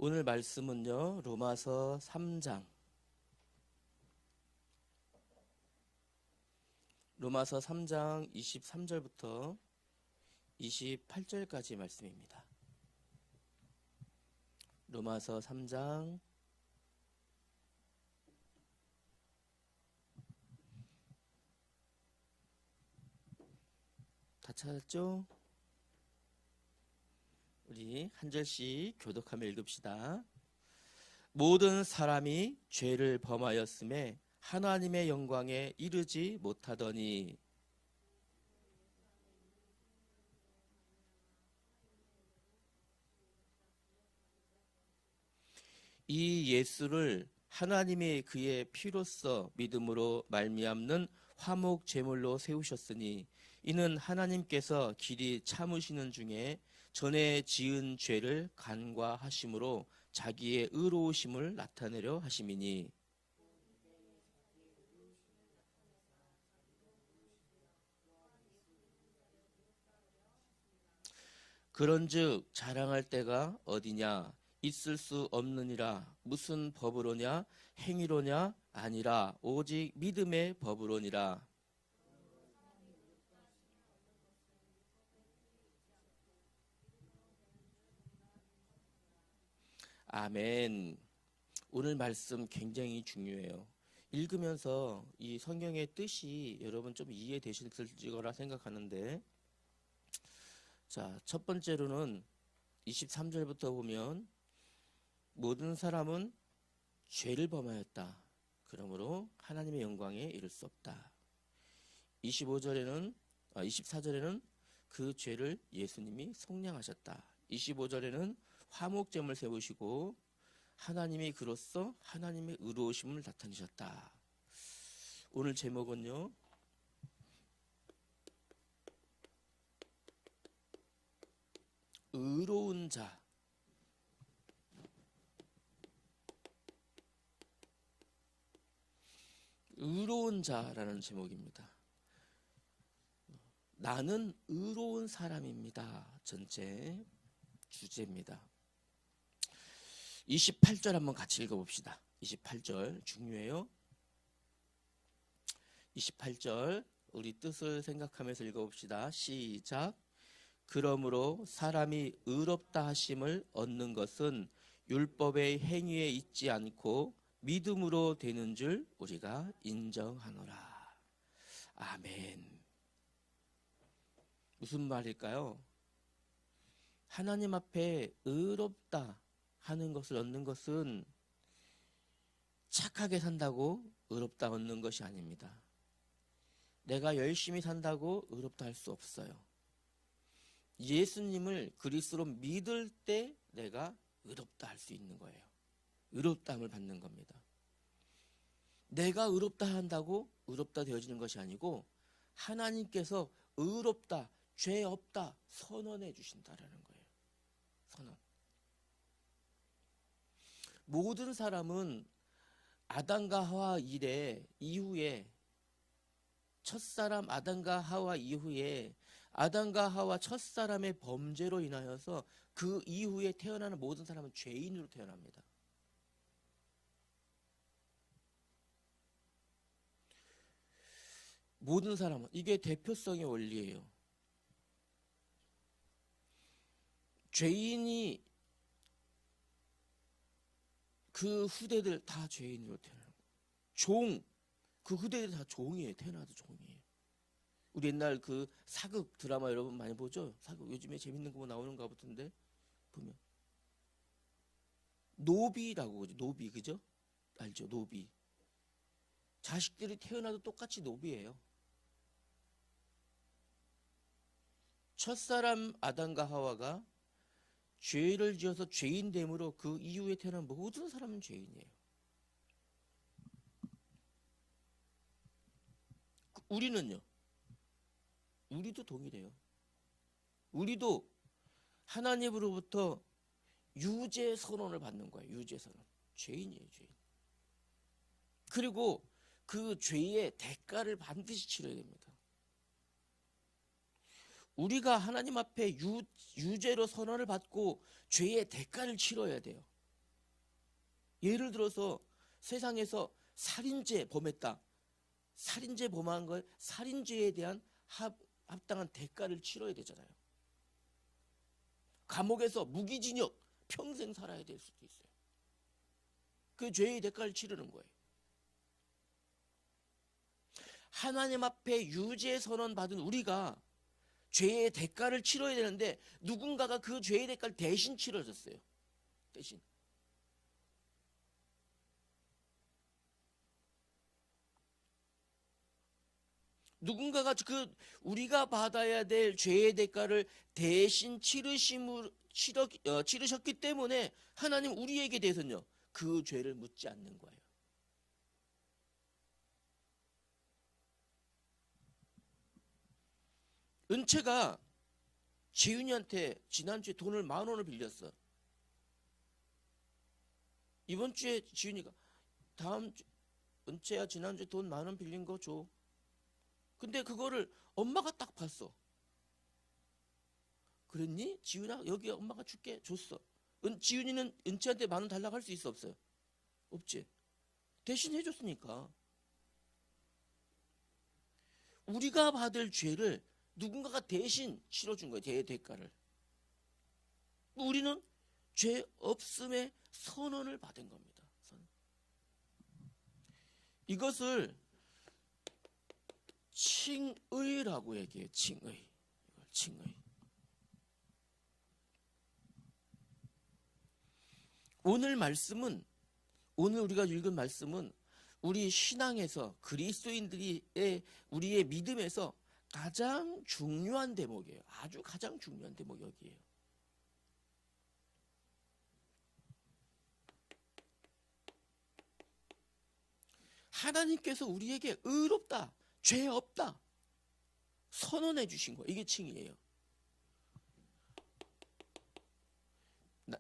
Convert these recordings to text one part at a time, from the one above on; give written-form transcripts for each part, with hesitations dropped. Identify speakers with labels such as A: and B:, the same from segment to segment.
A: 오늘 말씀은요, 로마서 3장, 로마서 3장 23절부터 28절까지 말씀입니다. 로마서 3장 다 찾았죠? 우리 한 절씩 교독하며 읽읍시다. 모든 사람이 죄를 범하였음에 하나님의 영광에 이르지 못하더니 이 예수를 하나님이 그의 피로써 믿음으로 말미암는 화목 제물로 세우셨으니 이는 하나님께서 길이 참으시는 중에 전에 지은 죄를 간과하심으로 자기의 의로우심을 나타내려 하심이니 그런즉 자랑할 때가 어디냐 있을 수 없느니라. 무슨 법으로냐 행위로냐 아니라 오직 믿음의 법으로니라. 아멘. 오늘 말씀 굉장히 중요해요. 읽으면서 이 성경의 뜻이 여러분 좀 이해되실 거라 생각하는데, 자, 첫 번째로는 23절부터 보면 모든 사람은 죄를 범하였다. 그러므로 하나님의 영광에 이를 수 없다. 24절에는 그 죄를 예수님이 속량하셨다. 25절에는 화목제물 세우시고 하나님이 그로써 하나님의 의로우심을 나타내셨다. 오늘 제목은요, 의로운 자. 의로운 자라는 제목입니다. 나는 의로운 사람입니다. 전체 주제입니다. 28절 한번 같이 읽어봅시다. 28절 중요해요. 28절 우리 뜻을 생각하면서 읽어봅시다. 시작. 그러므로 사람이 의롭다 하심을 얻는 것은 율법의 행위에 있지 않고 믿음으로 되는 줄 우리가 인정하노라. 아멘. 무슨 말일까요? 하나님 앞에 의롭다 하는 것을 얻는 것은 착하게 산다고 의롭다 얻는 것이 아닙니다. 내가 열심히 산다고 의롭다 할 수 없어요. 예수님을 그리스도로 믿을 때 내가 의롭다 할 수 있는 거예요. 의롭다함을 받는 겁니다. 내가 의롭다 한다고 의롭다 되어지는 것이 아니고 하나님께서 의롭다, 죄 없다 선언해 주신다라는 거예요. 선언. 모든 사람은 아담과 하와 이후에 첫사람 아담과 하와 이후에 아담과 하와 첫사람의 범죄로 인하여서 그 이후에 태어나는 모든 사람은 죄인으로 태어납니다. 모든 사람은 이게 대표성의 원리예요. 죄인이 그 후대들 다 죄인으로 태어나는 거예요. 그 후대들 다 종이에요. 태어나도 종이에요. 우리 옛날 그 사극 드라마 여러분 많이 보죠? 사극 요즘에 재밌는 거 나오는가 보던데 보면 노비라고 그러죠. 노비 그죠? 알죠? 노비. 자식들이 태어나도 똑같이 노비예요. 첫사람 아담과 하와가 죄를 지어서 죄인됨으로 그 이후에 태어난 모든 사람은 죄인이에요. 우리는요? 우리도 동일해요. 우리도 하나님으로부터 유죄 선언을 받는 거예요. 유죄 선언. 죄인이에요, 죄인. 그리고 그 죄의 대가를 반드시 치러야 됩니다. 우리가 하나님 앞에 유죄로 선언을 받고 죄의 대가를 치러야 돼요. 예를 들어서 세상에서 살인죄 범했다. 살인죄 범한 걸 살인죄에 대한 합당한 대가를 치러야 되잖아요. 감옥에서 무기징역 평생 살아야 될 수도 있어요. 그 죄의 대가를 치르는 거예요. 하나님 앞에 유죄 선언 받은 우리가 죄의 대가를 치러야 되는데 누군가가 그 죄의 대가를 대신 치러줬어요. 대신. 누군가가 우리가 받아야 될 죄의 대가를 대신 치르셨기 때문에 하나님 우리에게 대해서는요, 그 죄를 묻지 않는 거예요. 은채가 지윤이한테 지난주에 돈을 10,000원을 빌렸어. 이번 주에 지윤이가 은채야 지난주에 돈 10,000원 빌린 거 줘. 근데 그거를 엄마가 딱 봤어. 그랬니? 지윤아 여기 엄마가 줄게. 줬어. 지윤이는 은채한테 10,000원 달라고 할 수 있어 없어요? 없지. 대신 해줬으니까. 우리가 받을 죄를 누군가가 대신 치러준 거예요. 죄의 대가를. 우리는 죄 없음의 선언을 받은 겁니다. 이것을 칭의라고 얘기해요. 칭의. 칭의. 오늘 우리가 읽은 말씀은 우리 신앙에서 우리의 믿음에서 가장 중요한 대목이에요. 아주 가장 중요한 대목이 여기에요. 하나님께서 우리에게 의롭다, 죄 없다 선언해 주신 거예요. 이게 칭의예요.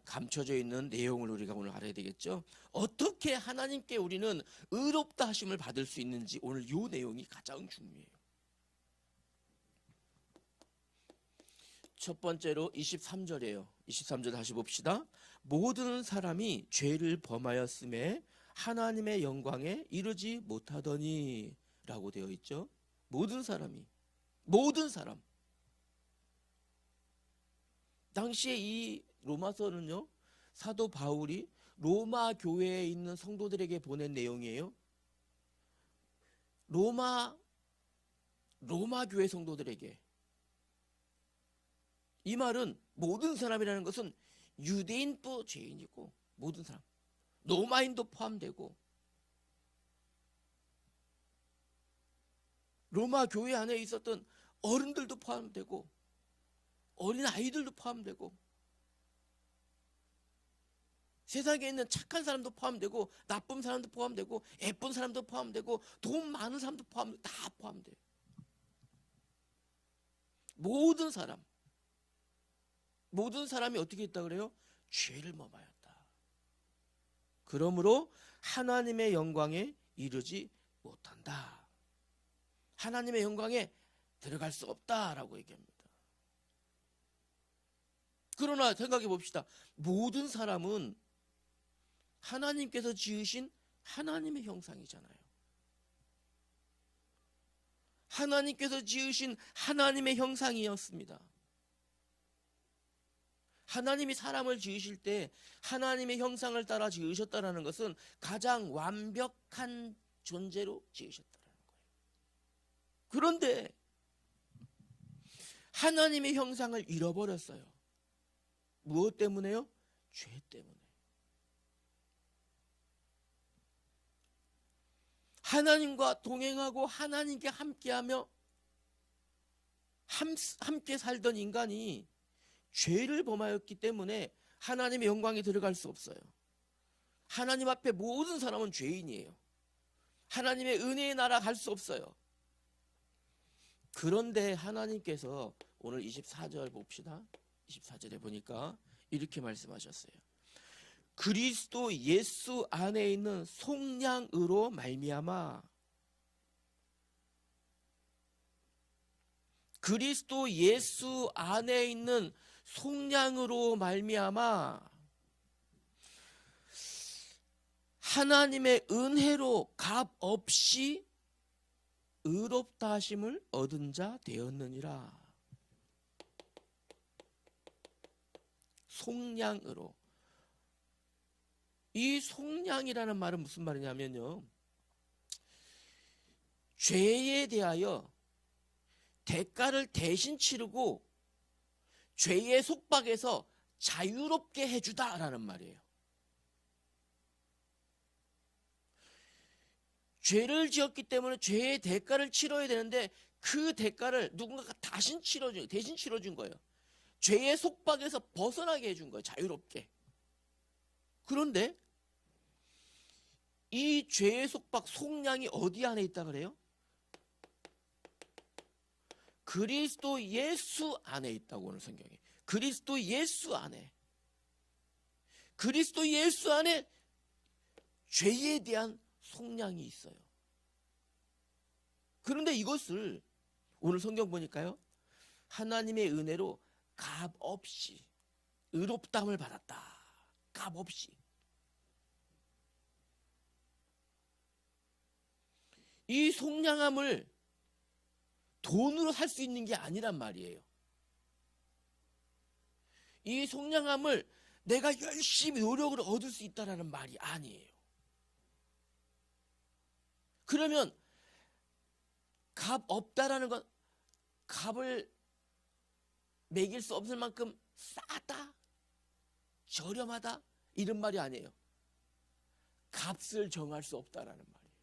A: 감춰져 있는 내용을 우리가 오늘 알아야 되겠죠. 어떻게 하나님께 우리는 의롭다 하심을 받을 수 있는지 오늘 이 내용이 가장 중요해요. 첫 번째로 23절이에요. 23절 다시 봅시다. 모든 사람이 죄를 범하였음에 하나님의 영광에 이르지 못하더니 라고 되어 있죠. 모든 사람. 당시에 이 로마서는요, 사도 바울이 로마 교회에 있는 성도들에게 보낸 내용이에요. 로마 교회 성도들에게. 이 말은 모든 사람이라는 것은 유대인도 죄인이고 모든 사람, 로마인도 포함되고 로마 교회 안에 있었던 어른들도 포함되고 어린 아이들도 포함되고 세상에 있는 착한 사람도 포함되고 나쁜 사람도 포함되고 예쁜 사람도 포함되고 돈 많은 사람도 다 포함돼요. 모든 사람이 어떻게 했다 그래요? 죄를 범하였다. 그러므로 하나님의 영광에 이르지 못한다. 하나님의 영광에 들어갈 수 없다라고 얘기합니다. 그러나 생각해 봅시다. 모든 사람은 하나님께서 지으신 하나님의 형상이잖아요. 하나님께서 지으신 하나님의 형상이었습니다. 하나님이 사람을 지으실 때 하나님의 형상을 따라 지으셨다는 것은 가장 완벽한 존재로 지으셨다는 거예요. 그런데 하나님의 형상을 잃어버렸어요. 무엇 때문에요? 죄 때문에. 하나님과 동행하고 하나님께 함께하며 함께 살던 인간이 죄를 범하였기 때문에 하나님의 영광에 들어갈 수 없어요. 하나님 앞에 모든 사람은 죄인이에요. 하나님의 은혜의 나라 갈 수 없어요. 그런데 하나님께서 오늘 24절 봅시다. 24절에 보니까 이렇게 말씀하셨어요. 그리스도 예수 안에 있는 속량으로 말미암아 그리스도 예수 안에 있는 속량으로 말미암아 하나님의 은혜로 값 없이 의롭다 하심을 얻은 자 되었느니라. 속량으로. 이 속량이라는 말은 무슨 말이냐면요, 죄에 대하여 대가를 대신 치르고 죄의 속박에서 자유롭게 해주다라는 말이에요. 죄를 지었기 때문에 죄의 대가를 치러야 되는데 그 대가를 누군가가 대신 치러준 거예요. 죄의 속박에서 벗어나게 해준 거예요. 자유롭게. 그런데 이 죄의 속박, 속량이 어디 안에 있다 그래요? 그리스도 예수 안에 있다고 오늘 성경에. 그리스도 예수 안에. 그리스도 예수 안에 죄에 대한 속량이 있어요. 그런데 이것을 오늘 성경 보니까요, 하나님의 은혜로 값 없이 의롭다함을 받았다. 값 없이. 이 속량함을 돈으로 살 수 있는 게 아니란 말이에요. 이 속량함을 내가 열심히 노력을 얻을 수 있다는 말이 아니에요. 그러면 값 없다라는 건 값을 매길 수 없을 만큼 싸다, 저렴하다 이런 말이 아니에요. 값을 정할 수 없다라는 말이에요.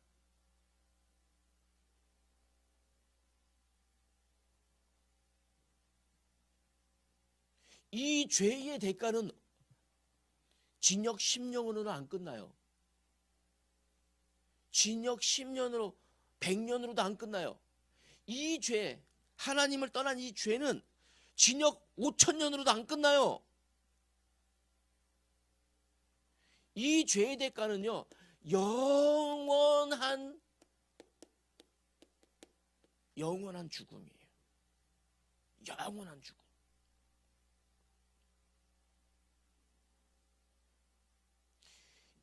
A: 이 죄의 대가는 징역 10년으로는 안 끝나요. 징역 10년으로 100년으로도 안 끝나요. 이 죄, 하나님을 떠난 이 죄는 징역 5000년으로도 안 끝나요. 이 죄의 대가는요, 영원한 죽음이에요. 영원한 죽음.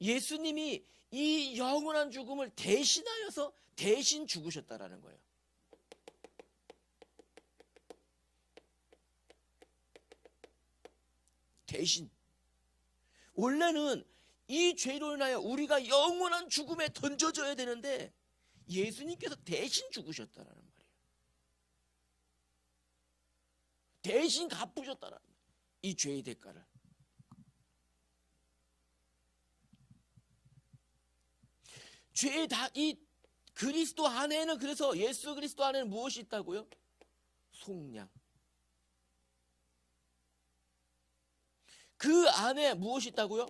A: 예수님이 이 영원한 죽음을 대신하여서 대신 죽으셨다라는 거예요. 대신. 원래는 이 죄로 인하여 우리가 영원한 죽음에 던져져야 되는데 예수님께서 대신 죽으셨다라는 말이에요. 대신 갚으셨다라는 거예요. 이 죄의 대가를. 이 그리스도 안에는, 그래서 예수 그리스도 안에는 무엇이 있다고요? 속량. 그 안에 무엇이 있다고요?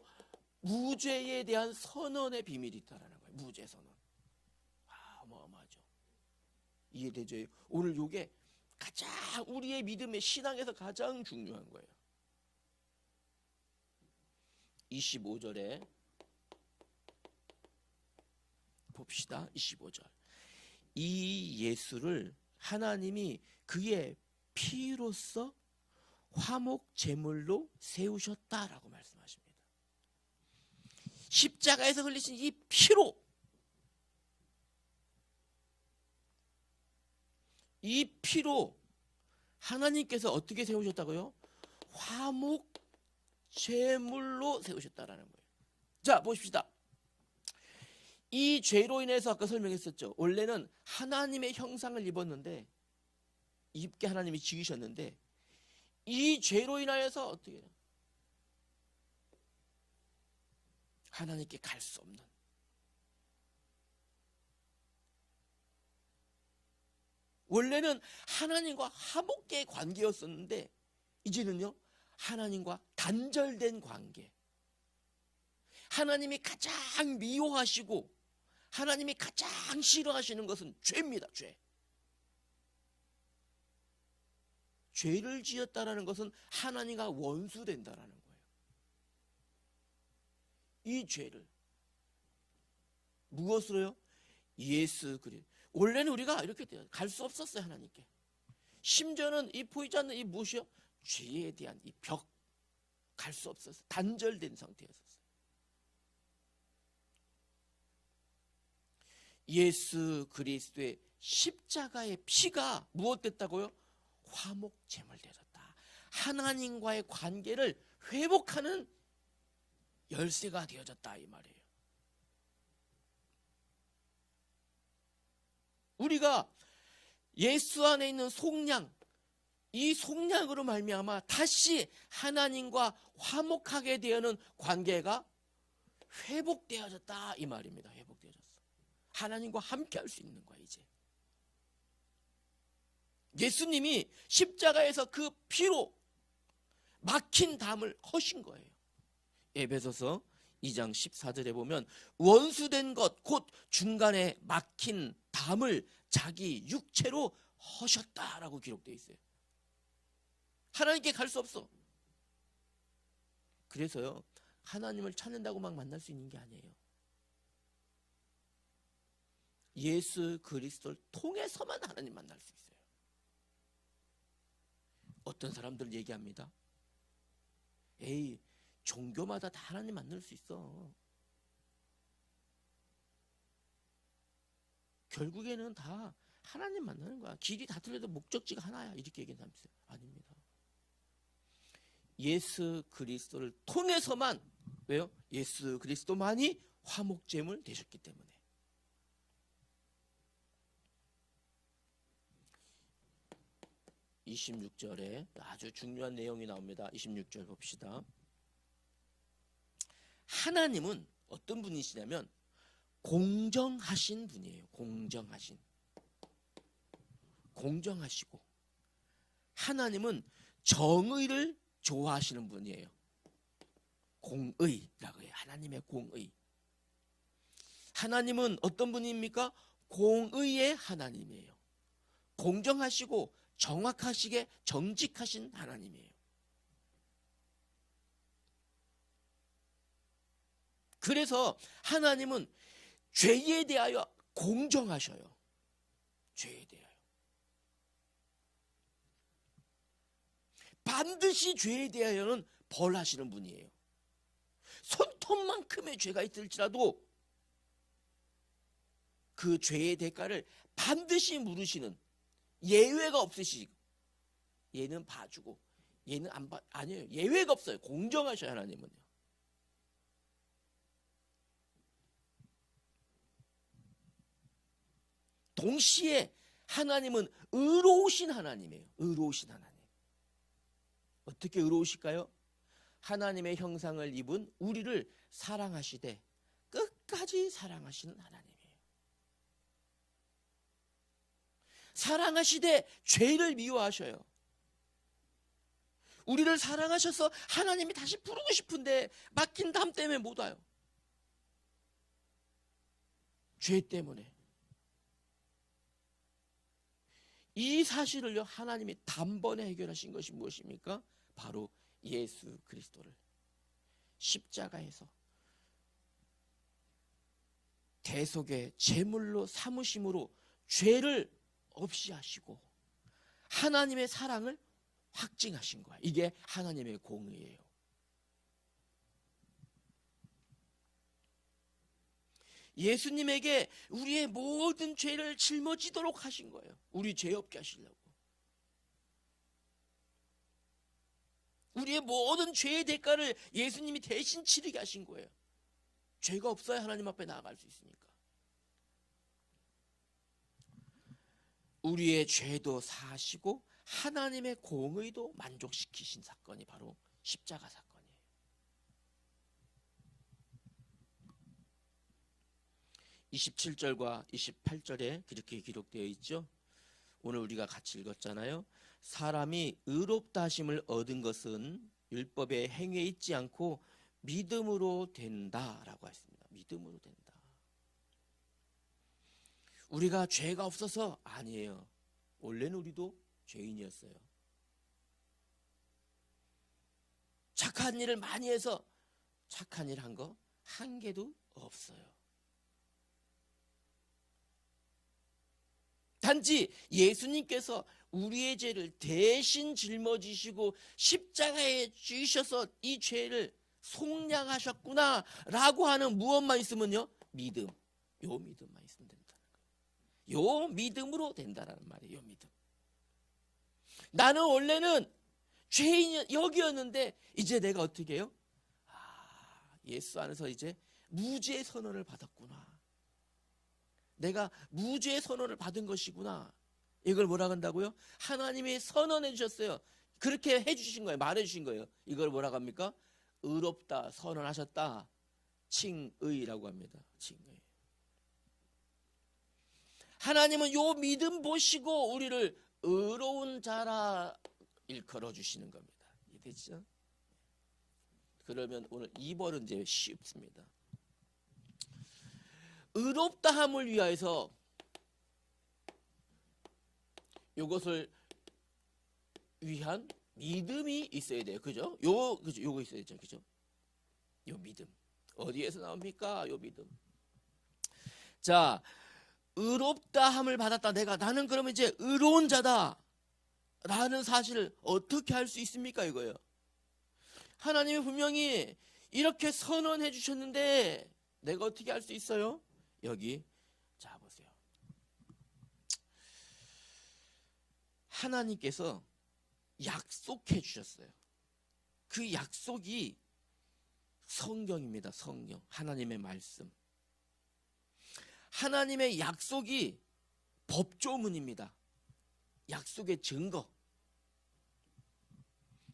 A: 무죄에 대한 선언의 비밀이 있다라는 거예요. 무죄 선언. 어마어마하죠. 이해되죠? 오늘 이게 가장 우리의 믿음의 신앙에서 가장 중요한 거예요. 25절에 봅시다. 25절. 이 예수를 하나님이 그의 피로써 화목 제물로 세우셨다라고 말씀하십니다. 십자가에서 흘리신 이 피로, 이 피로 하나님께서 어떻게 세우셨다고요? 화목 제물로 세우셨다라는 거예요. 자, 보십시다. 이 죄로 인해서 아까 설명했었죠. 원래는 하나님의 형상을 입었는데, 입게 하나님이 지으셨는데, 이 죄로 인하여서 어떻게 해요? 하나님께 갈 수 없는, 원래는 하나님과 화목의 관계였었는데 이제는요, 하나님과 단절된 관계. 하나님이 가장 미워하시고 하나님이 가장 싫어하시는 것은 죄입니다. 죄. 죄를 지었다라는 것은 하나님과 원수된다라는 거예요. 이 죄를 무엇으로요? 예수 그리스도. 원래는 우리가 이렇게 갈 수 없었어요, 하나님께. 심지어는 이 보이지 않는 이 무엇이요? 죄에 대한 이 벽, 갈 수 없었어요. 단절된 상태였었어요. 예수 그리스도의 십자가의 피가 무엇됐다고요? 화목제물 되었다. 하나님과의 관계를 회복하는 열쇠가 되어졌다 이 말이에요. 우리가 예수 안에 있는 속량, 이 속량으로 말미암아 다시 하나님과 화목하게 되는 관계가 회복되어졌다 이 말입니다. 회복되어졌어. 하나님과 함께 할 수 있는 거야 이제. 예수님이 십자가에서 그 피로 막힌 담을 허신 거예요. 에베소서 2장 14절에 보면 원수된 것 곧 중간에 막힌 담을 자기 육체로 허셨다라고 기록되어 있어요. 하나님께 갈 수 없어. 그래서요, 하나님을 찾는다고 막 만날 수 있는 게 아니에요. 예수 그리스도를 통해서만 하나님 만날 수 있어요. 어떤 사람들 얘기합니다. 에이, 종교마다 다 하나님 만날 수 있어. 결국에는 다 하나님 만나는 거야. 길이 다 틀려도 목적지가 하나야. 이렇게 얘기하는 사람 있어요. 아닙니다. 예수 그리스도를 통해서만, 왜요? 예수 그리스도만이 화목제물 되셨기 때문에. 26절에 아주 중요한 내용이 나옵니다. 26절 봅시다. 하나님은 어떤 분이시냐면 공정하신 분이에요. 공정하시고 하나님은 정의를 좋아하시는 분이에요. 공의라고 해요. 하나님의 공의. 하나님은 어떤 분입니까? 공의의 하나님이에요. 공정하시고 정확하시게 정직하신 하나님이에요. 그래서 하나님은 죄에 대하여 공정하셔요. 죄에 대하여. 반드시 죄에 대하여는 벌하시는 분이에요. 손톱만큼의 죄가 있을지라도 그 죄의 대가를 반드시 물으시는, 예외가 없으시고, 얘는 봐주고 얘는 안 봐, 아니에요. 예외가 없어요. 공정하셔요. 하나님은요. 동시에 하나님은 의로우신 하나님이에요. 의로우신 하나님. 어떻게 의로우실까요? 하나님의 형상을 입은 우리를 사랑하시되 끝까지 사랑하시는 하나님이에요. 사랑하시되 죄를 미워하셔요. 우리를 사랑하셔서 하나님이 다시 부르고 싶은데 막힌 담 때문에 못 와요. 죄 때문에. 이 사실을요, 하나님이 단번에 해결하신 것이 무엇입니까? 바로 예수 그리스도를 십자가에서 대속의 제물로 삼으심으로 죄를 없이 하시고 하나님의 사랑을 확증하신 거야. 이게 하나님의 공의예요. 예수님에게 우리의 모든 죄를 짊어지도록 하신 거예요. 우리 죄 없게 하시려고. 우리의 모든 죄의 대가를 예수님이 대신 치르게 하신 거예요. 죄가 없어야 하나님 앞에 나아갈 수 있으니까. 우리의 죄도 사하시고 하나님의 공의도 만족시키신 사건이 바로 십자가 사건이에요. 27절과 28절에 그렇게 기록되어 있죠. 오늘 우리가 같이 읽었잖아요. 사람이 의롭다 하심을 얻은 것은 율법의 행위에 있지 않고 믿음으로 된다라고 했습니다. 믿음으로 된다. 우리가 죄가 없어서 아니에요. 원래는 우리도 죄인이었어요. 착한 일을 많이 해서 착한 일 한 거 한 개도 없어요. 단지 예수님께서 우리의 죄를 대신 짊어지시고 십자가에 주셔서 이 죄를 속량하셨구나 라고 하는 무엇만 있으면요, 믿음. 요 믿음만 있으면 된다. 요 믿음으로 된다라는 말이에요. 요 믿음. 나는 원래는 죄인 여기였는데 이제 내가 어떻게 해요? 예수 안에서 이제 무죄의 선언을 받았구나. 내가 무죄의 선언을 받은 것이구나. 이걸 뭐라 한다고요? 하나님이 선언해 주셨어요. 그렇게 해 주신 거예요. 말해 주신 거예요. 이걸 뭐라고 합니까? 의롭다 선언하셨다. 칭의라고 합니다. 칭의. 하나님은 요 믿음 보시고 우리를 의로운 자라 일컬어 주시는 겁니다. 이해되죠? 그러면 오늘 2번은 이제 쉽습니다. 의롭다함을 위하여서 이것을 위한 믿음이 있어야 돼요. 그죠? 요거 있어야 되죠. 그죠? 요 믿음. 어디에서 나옵니까? 요 믿음. 자, 의롭다함을 받았다. 나는 그러면 이제 의로운 자다. 라는 사실을 어떻게 할 수 있습니까? 이거예요. 하나님이 분명히 이렇게 선언해 주셨는데 내가 어떻게 할 수 있어요? 여기 자 보세요. 하나님께서 약속해 주셨어요. 그 약속이 성경입니다. 성경. 하나님의 말씀. 하나님의 약속이 법조문입니다. 약속의 증거.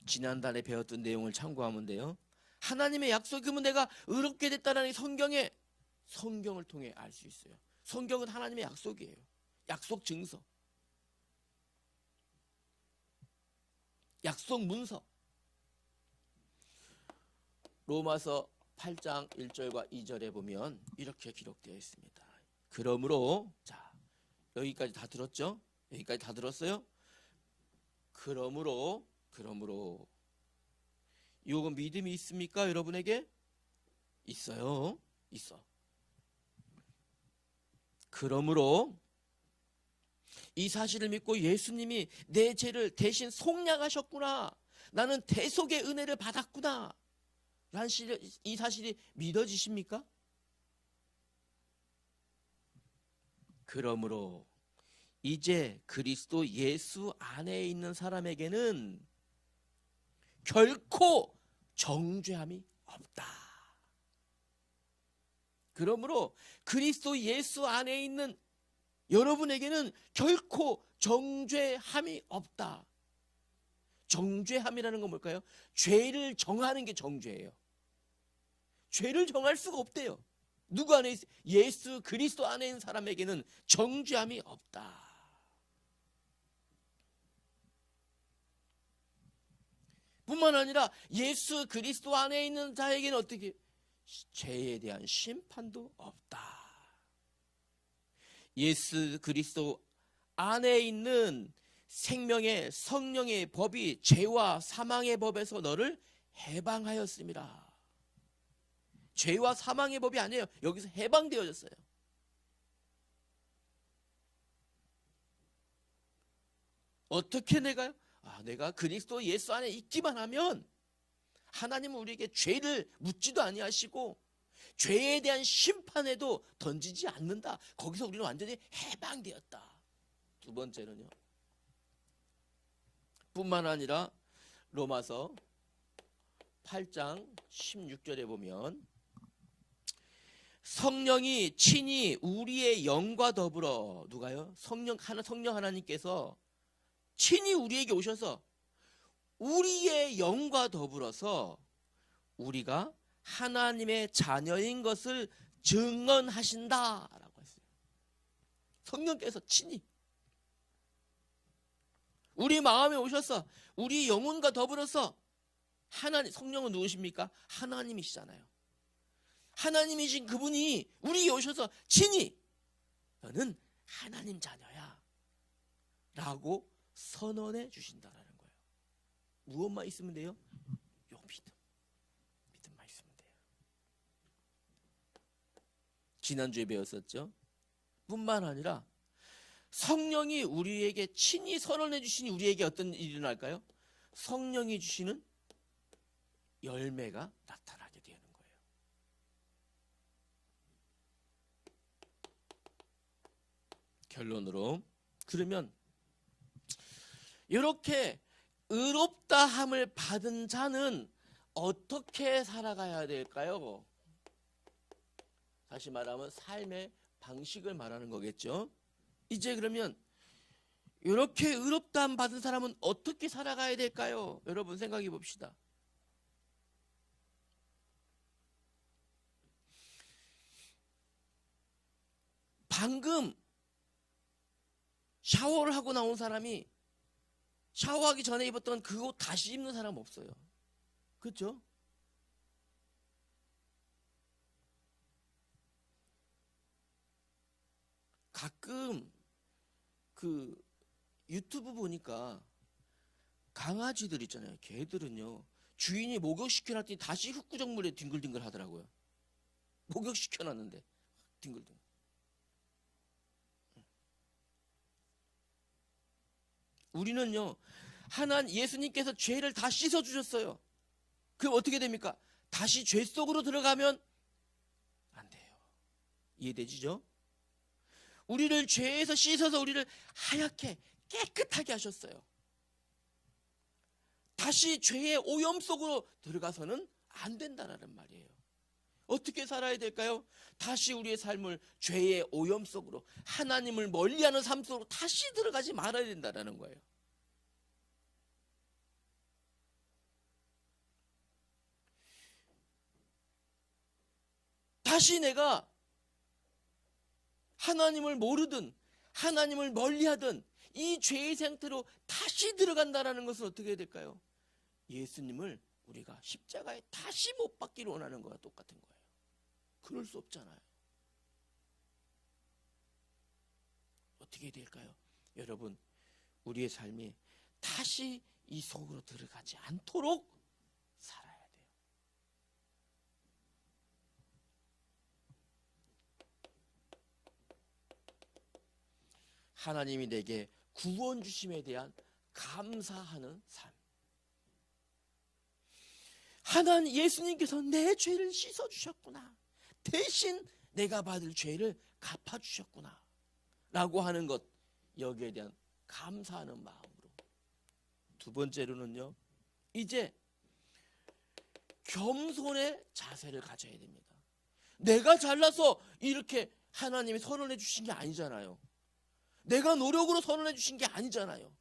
A: 지난달에 배웠던 내용을 참고하면 돼요. 하나님의 약속이면 내가 의롭게 됐다는 성경을 통해 알 수 있어요. 성경은 하나님의 약속이에요. 약속 증서. 약속 문서. 로마서 8장 1절과 2절에 보면 이렇게 기록되어 있습니다. 그러므로 자 여기까지 다 들었죠? 여기까지 다 들었어요? 그러므로 이거 믿음이 있습니까? 여러분에게? 있어요. 있어. 그러므로 이 사실을 믿고 예수님이 내 죄를 대신 속량하셨구나. 나는 대속의 은혜를 받았구나. 이 사실이 믿어지십니까? 그러므로 이제 그리스도 예수 안에 있는 사람에게는 결코 정죄함이 없다. 그러므로 그리스도 예수 안에 있는 여러분에게는 결코 정죄함이 없다. 정죄함이라는 건 뭘까요? 죄를 정하는 게 정죄예요. 죄를 정할 수가 없대요. 누구 안에 있어요? 예수 그리스도 안에 있는 사람에게는 정죄함이 없다. 뿐만 아니라 예수 그리스도 안에 있는 자에게는 어떻게 죄에 대한 심판도 없다. 예수 그리스도 안에 있는 생명의 성령의 법이 죄와 사망의 법에서 너를 해방하였습니다. 죄와 사망의 법이 아니에요. 여기서 해방되어졌어요. 어떻게 내가요? 내가 그리스도 예수 안에 있기만 하면 하나님은 우리에게 죄를 묻지도 아니하시고 죄에 대한 심판에도 던지지 않는다. 거기서 우리는 완전히 해방되었다. 두 번째는요. 뿐만 아니라 로마서 8장 16절에 보면 성령이 친히 우리의 영과 더불어 누가요? 성령 하나님께서 친히 우리에게 오셔서 우리의 영과 더불어서 우리가 하나님의 자녀인 것을 증언하신다라고 했어요. 성령께서 친히 우리 마음에 오셔서 우리 영혼과 더불어서 성령은 누구십니까? 하나님이시잖아요. 하나님이신 그분이 우리에 오셔서 친히 너는 하나님 자녀야 라고 선언해 주신다라는 거예요. 무엇만 있으면 돼요? 요 믿음만 있으면 돼요. 지난주에 배웠었죠. 뿐만 아니라 성령이 우리에게 친히 선언해 주시니 우리에게 어떤 일이 일어날까요? 성령이 주시는 열매가 나타나게 되는 거예요. 결론으로, 그러면 이렇게 의롭다함을 받은 자는 어떻게 살아가야 될까요? 다시 말하면 삶의 방식을 말하는 거겠죠. 이제 그러면 이렇게 의롭다함 받은 사람은 어떻게 살아가야 될까요? 여러분 생각해 봅시다. 방금 샤워를 하고 나온 사람이 샤워하기 전에 입었던 그 옷 다시 입는 사람 없어요. 그렇죠? 가끔 그 유튜브 보니까 강아지들 있잖아요. 개들은요, 주인이 목욕시켜놨더니 다시 흙구정물에 뒹굴뒹굴 하더라고요. 목욕시켜놨는데 뒹굴뒹굴. 우리는요, 예수님께서 죄를 다 씻어주셨어요. 그럼 어떻게 됩니까? 다시 죄 속으로 들어가면 안 돼요. 이해되시죠? 우리를 죄에서 씻어서 우리를 하얗게 깨끗하게 하셨어요. 다시 죄의 오염 속으로 들어가서는 안 된다는 말이에요. 어떻게 살아야 될까요? 다시 우리의 삶을 죄의 오염 속으로, 하나님을 멀리하는 삶 속으로 다시 들어가지 말아야 된다는 거예요. 다시 내가 하나님을 모르든 하나님을 멀리하든 이 죄의 상태로 다시 들어간다는 것은 어떻게 해야 될까요? 예수님을 우리가 십자가에 다시 못 박기를 원하는 거와 똑같은 거예요. 그럴 수 없잖아요. 어떻게 해야 될까요? 여러분, 우리의 삶이 다시 이 속으로 들어가지 않도록 살아야 돼요. 하나님이 내게 구원 주심에 대한 감사하는 삶. 하나님, 예수님께서 내 죄를 씻어 주셨구나. 대신 내가 받을 죄를 갚아 주셨구나. 라고 하는 것, 여기에 대한 감사하는 마음으로. 두 번째로는요, 이제 겸손의 자세를 가져야 됩니다. 내가 잘나서 이렇게 하나님이 선언해 주신 게 아니잖아요. 내가 노력으로 선언해 주신 게 아니잖아요.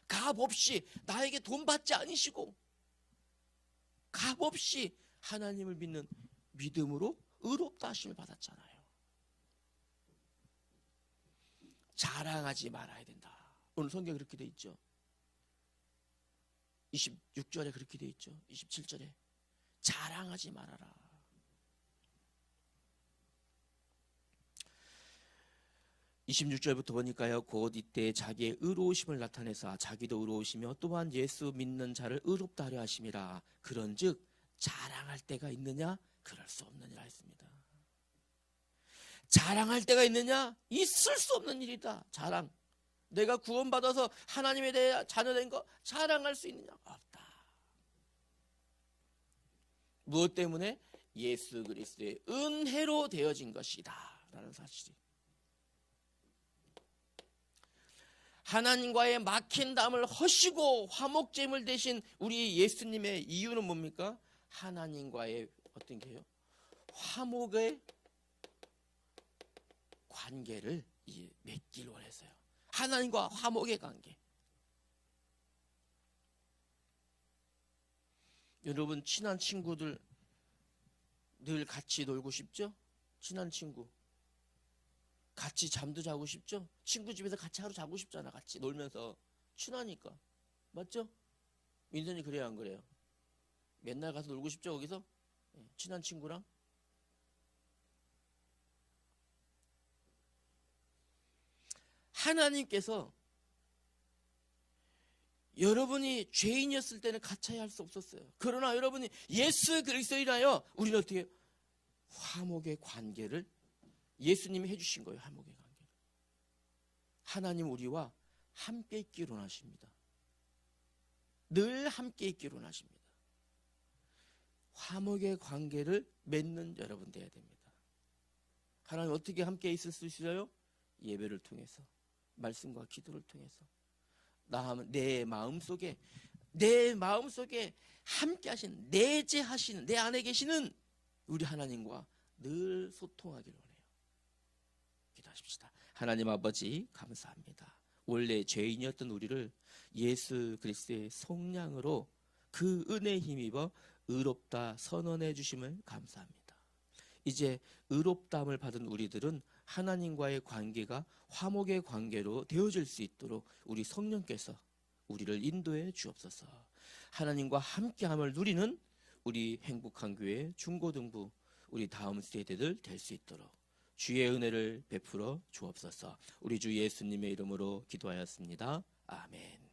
A: 값 없이 나에게 돈 받지 않으시고 값 없이 하나님을 믿는 믿음으로 의롭다 하심을 받았잖아요. 자랑하지 말아야 된다. 오늘 성경에 그렇게 돼 있죠. 26절에 그렇게 돼 있죠. 27절에 자랑하지 말아라. 26절부터 보니까요, 곧 이때 자기의 의로우심을 나타내사 자기도 의로우시며 또한 예수 믿는 자를 의롭다 하려 하심이라. 그런즉 자랑할 때가 있느냐? 그럴 수 없느니라 했습니다. 자랑할 때가 있느냐? 있을 수 없는 일이다. 자랑. 내가 구원받아서 하나님에 대해 자녀된 거 자랑할 수 있느냐? 없다. 무엇 때문에? 예수 그리스도의 은혜로 되어진 것이다 라는 사실이. 하나님과의 막힌 담을 허시고 화목제물 대신 우리 예수님의 이유는 뭡니까? 하나님과의 어떤 게요? 화목의 관계를 맺길 원했어요. 하나님과 화목의 관계. 여러분, 친한 친구들 늘 같이 놀고 싶죠? 친한 친구 같이 잠도 자고 싶죠? 친구 집에서 같이 하루 자고 싶잖아. 같이 놀면서. 친하니까. 맞죠? 민선이 그래요, 안 그래요? 맨날 가서 놀고 싶죠, 거기서? 친한 친구랑? 하나님께서 여러분이 죄인이었을 때는 같이 할 수 없었어요. 그러나 여러분이 예수 그리스도인하여 우리는 어떻게 화목의 관계를 예수님이 해주신 거예요. 화목의 관계를. 하나님 우리와 함께 있기를 원하십니다. 늘 함께 있기를 원하십니다. 화목의 관계를 맺는 여러분 되어야 됩니다. 하나님 어떻게 함께 있을 수 있어요? 예배를 통해서. 말씀과 기도를 통해서 내 마음속에 함께 하시는, 내재하시는, 내 안에 계시는 우리 하나님과 늘 소통하기를 원해요. 기도하십시다. 하나님 아버지, 감사합니다. 원래 죄인이었던 우리를 예수 그리스도의 속량으로 그 은혜에 힘입어 의롭다 선언해 주심을 감사합니다. 이제 의롭다함을 받은 우리들은 하나님과의 관계가 화목의 관계로 되어질 수 있도록 우리 성령께서 우리를 인도해 주옵소서. 하나님과 함께함을 누리는 우리 행복한 교회 중고등부 우리 다음 세대들 될 수 있도록 주의 은혜를 베풀어 주옵소서. 우리 주 예수님의 이름으로 기도하였습니다. 아멘.